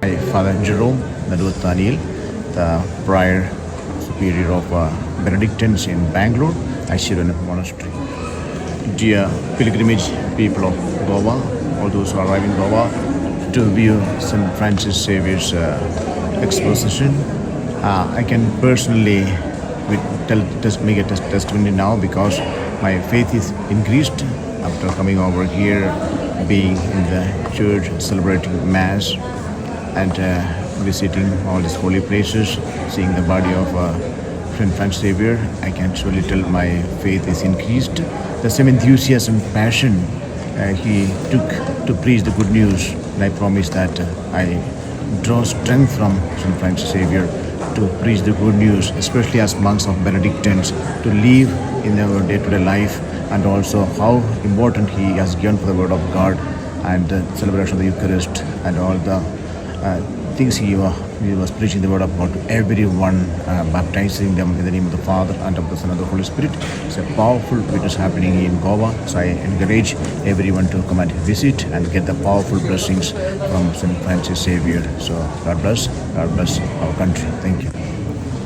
Father Jerome, the prior superior of Benedictines in Banglore, Archeological Monastery. Dear pilgrimage people of Goa, all those who arrive in Goa to view St. Francis Xavier's exposition, I can personally make a testimony now because my faith is increased after coming over here, being in the church, celebrating Mass, and visiting all these holy places, seeing the body of St. Francis Xavier. I can surely tell my faith is increased. The same enthusiasm, passion he took to preach the good news, and I promise that I draw strength from St. Francis Xavier to preach the good news, especially as monks of Benedictines, to live in our day-to-day life, and also how important he has given for the Word of God and the celebration of the Eucharist and all the things he was preaching the Word of God to everyone, baptizing them in the name of the Father and of the Son and the Holy Spirit. It's a powerful witness happening in Goa, so I encourage everyone to come and visit and get the powerful blessings from St. Francis Xavier. So God bless our country. Thank you.